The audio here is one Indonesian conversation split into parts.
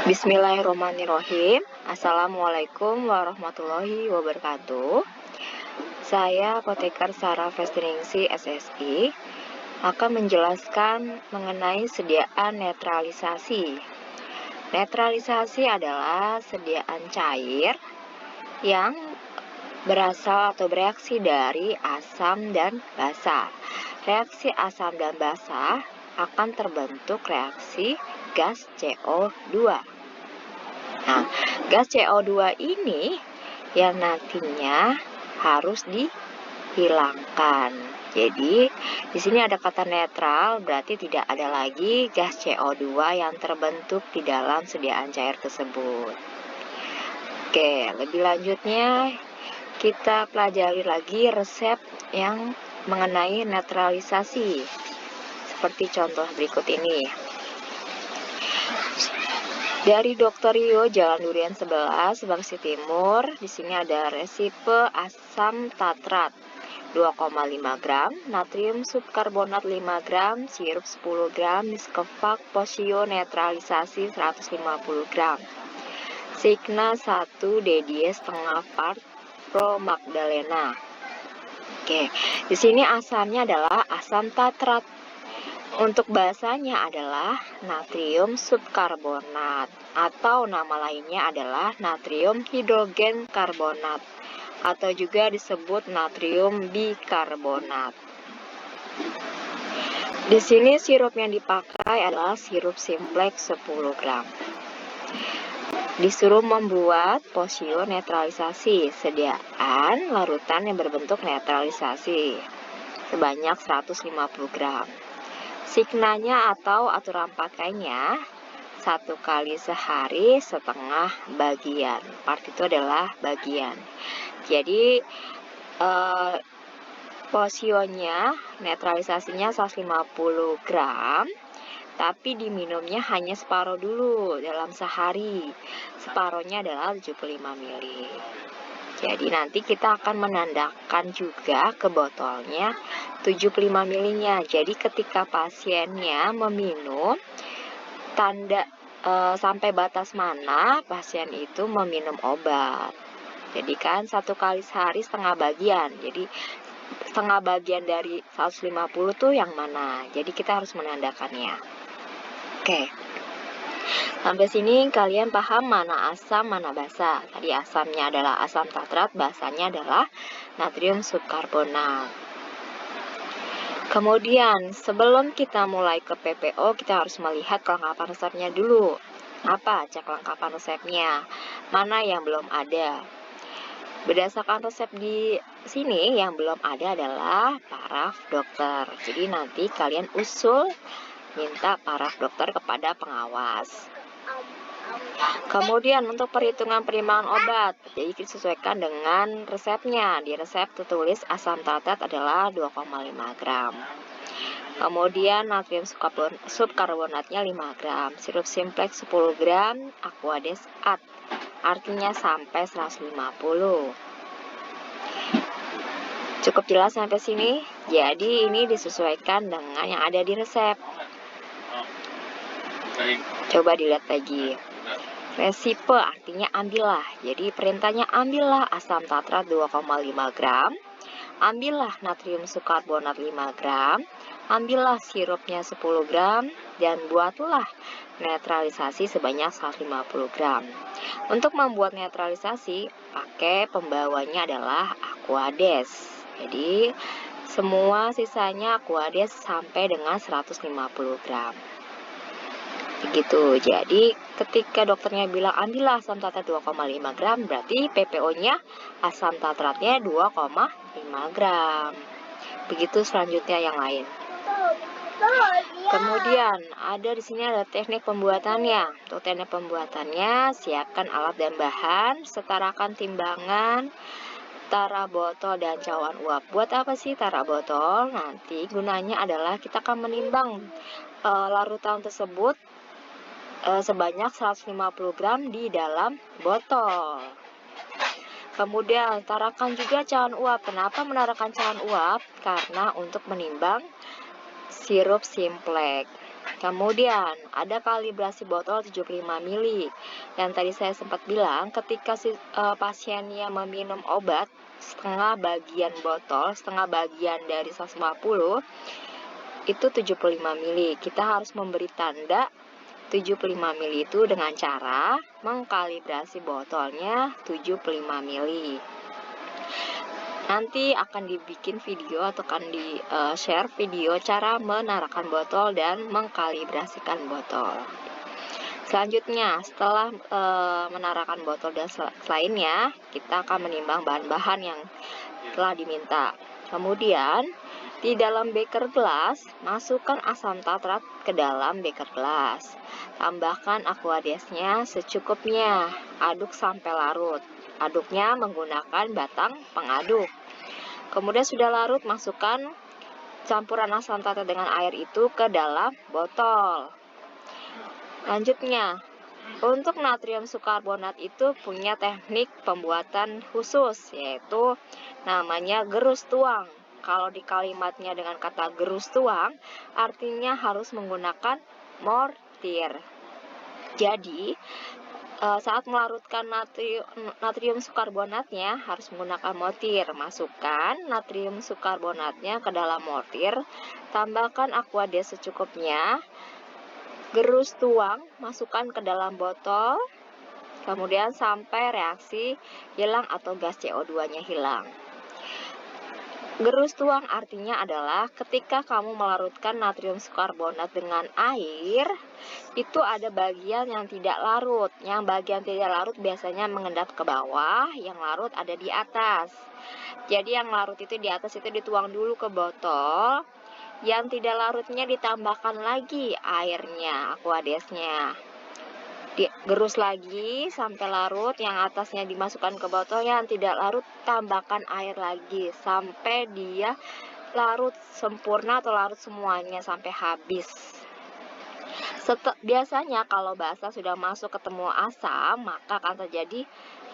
Bismillahirrahmanirrahim. Assalamualaikum warahmatullahi wabarakatuh. Saya Apoteker Sarah Festiningsih SSI akan menjelaskan mengenai sediaan netralisasi. Netralisasi adalah sediaan cair yang berasal atau bereaksi dari asam dan basa. Reaksi asam dan basa akan terbentuk reaksi gas CO2. Nah, gas CO2 ini yang nantinya harus dihilangkan. Jadi, di sini ada kata netral, berarti tidak ada lagi gas CO2 yang terbentuk di dalam sediaan cair tersebut. Oke, lebih lanjutnya kita pelajari lagi resep yang mengenai netralisasi. Seperti contoh berikut ini. Dari Dr. Rio, Jalan Durian 11, Bekasi Timur. Di sini ada resipe asam tatrat 2,5 gram, natrium subkarbonat 5 gram, sirup 10 gram, Miskevak posio netralisasi 150 gram. Signa 1 DDE setengah part Pro Magdalena. Oke, di sini asamnya adalah asam tatrat. Untuk basanya adalah natrium subkarbonat atau nama lainnya adalah natrium hidrogen karbonat atau juga disebut natrium bikarbonat. Di sini sirup yang dipakai adalah sirup simplex 10 gram. Disuruh membuat posio netralisasi, sediaan larutan yang berbentuk netralisasi sebanyak 150 gram. Signanya atau aturan pakainya 1 kali sehari setengah bagian. Part itu adalah bagian. Jadi posionya netralisasinya 150 gram. Tapi diminumnya hanya separuh dulu dalam sehari. Separuhnya adalah 75 ml. Jadi nanti kita akan menandakan juga ke botolnya 75 ml-nya. Jadi ketika pasiennya meminum, tanda sampai batas mana pasien itu meminum obat. Jadi kan 1 kali sehari setengah bagian. Jadi setengah bagian dari 150 tuh yang mana. Jadi kita harus menandakannya. Oke, sampai sini kalian paham mana asam, mana basa. Tadi asamnya adalah asam tatrat, basanya adalah natrium subkarbonat. Kemudian, sebelum kita mulai ke PPO, kita harus melihat kelengkapan resepnya dulu. Apa cek kelengkapan resepnya? Mana yang belum ada? Berdasarkan resep di sini, yang belum ada adalah paraf dokter. Jadi nanti kalian usul minta paraf dokter kepada pengawas. Kemudian untuk perhitungan penerimaan obat, jadi disesuaikan dengan resepnya. Di resep tertulis asam tatrat adalah 2,5 gram. Kemudian natrium subkarbonatnya 5 gram, sirup simplex 10 gram, Aquades At, artinya sampai 150. Cukup jelas sampai sini? Jadi ini disesuaikan dengan yang ada di resep. Coba dilihat lagi. Resipe artinya ambillah. Jadi perintahnya ambillah asam tatrat 2,5 gram. Ambillah natrium subkarbonat 5 gram. Ambillah sirupnya 10 gram. Dan buatlah netralisasi sebanyak 150 gram. Untuk membuat netralisasi, pakai pembawanya adalah Aquades. Jadi semua sisanya Aquades sampai dengan 150 gram. Begitu. Jadi ketika dokternya bilang ambillah asam tatrat 2,5 gram, berarti PPO-nya asam tatratnya 2,5 gram. Begitu selanjutnya yang lain. Kemudian ada di sini ada teknik pembuatannya. Untuk teknik pembuatannya, siapkan alat dan bahan, setarakan timbangan, tara botol dan cawan uap. Buat apa sih tara botol? Nanti gunanya adalah kita akan menimbang larutan tersebut sebanyak 150 gram di dalam botol. Kemudian tarakan juga cawan uap. Kenapa menarakan cawan uap? Karena untuk menimbang sirup simplex. Kemudian ada kalibrasi botol 75 ml. Yang tadi saya sempat bilang, ketika pasiennya meminum obat setengah bagian botol, setengah bagian dari 150, itu 75 ml. Kita harus memberi tanda 75 ml itu dengan cara mengkalibrasi botolnya 75 ml. Nanti akan dibikin video atau akan di-share video cara menarakan botol dan mengkalibrasikan botol. Selanjutnya, setelah menarakan botol dan selainnya, kita akan menimbang bahan-bahan yang telah diminta. Kemudian, di dalam beker gelas, masukkan asam tartrat ke dalam beker gelas. Tambahkan aquadesnya secukupnya. Aduk sampai larut. Aduknya menggunakan batang pengaduk. Kemudian sudah larut, masukkan campuran asam tartrat dengan air itu ke dalam botol. Lanjutnya, untuk natrium sukarbonat itu punya teknik pembuatan khusus, yaitu namanya gerus tuang. Kalau di kalimatnya dengan kata gerus tuang, artinya harus menggunakan mortir. Jadi, saat melarutkan natrium sukarbonatnya harus menggunakan mortir. Masukkan natrium sukarbonatnya ke dalam mortir, tambahkan aquades secukupnya, gerus tuang, masukkan ke dalam botol, kemudian sampai reaksi hilang atau gas CO2-nya hilang. Gerus tuang artinya adalah ketika kamu melarutkan natrium sukarbonat dengan air, itu ada bagian yang tidak larut. Yang bagian tidak larut biasanya mengendap ke bawah, yang larut ada di atas. Jadi yang larut itu di atas itu dituang dulu ke botol, yang tidak larutnya ditambahkan lagi airnya, aquadesnya. Digerus lagi sampai larut, yang atasnya dimasukkan ke botol, yang tidak larut tambahkan air lagi sampai dia larut sempurna atau larut semuanya sampai habis. Biasanya kalau basa sudah masuk ketemu asam, maka akan terjadi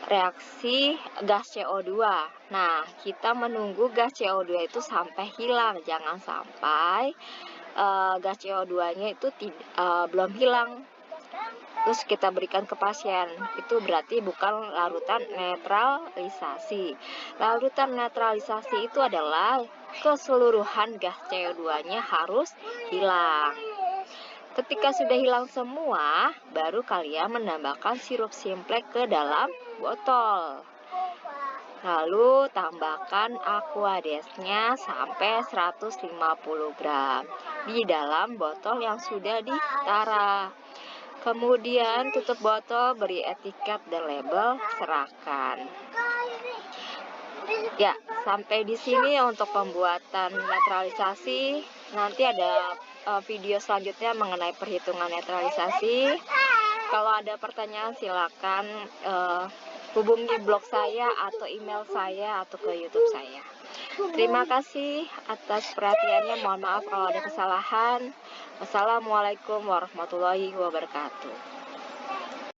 reaksi gas CO2. Nah, kita menunggu gas CO2 itu sampai hilang. Jangan sampai gas CO2-nya itu belum hilang terus kita berikan ke pasien. Itu berarti bukan larutan netralisasi. Larutan netralisasi itu adalah keseluruhan gas CO2-nya harus hilang. Ketika sudah hilang semua, baru kalian menambahkan sirup simplex ke dalam botol. Lalu tambahkan aquadesnya sampai 150 gram di dalam botol yang sudah ditara. Kemudian tutup botol, beri etiket dan label, serahkan. Ya, sampai di sini untuk pembuatan netralisasi. Nanti ada video selanjutnya mengenai perhitungan netralisasi. Kalau ada pertanyaan silakan hubungi blog saya atau email saya atau ke YouTube saya. Terima kasih atas perhatiannya. Mohon maaf kalau ada kesalahan. Wassalamualaikum warahmatullahi wabarakatuh.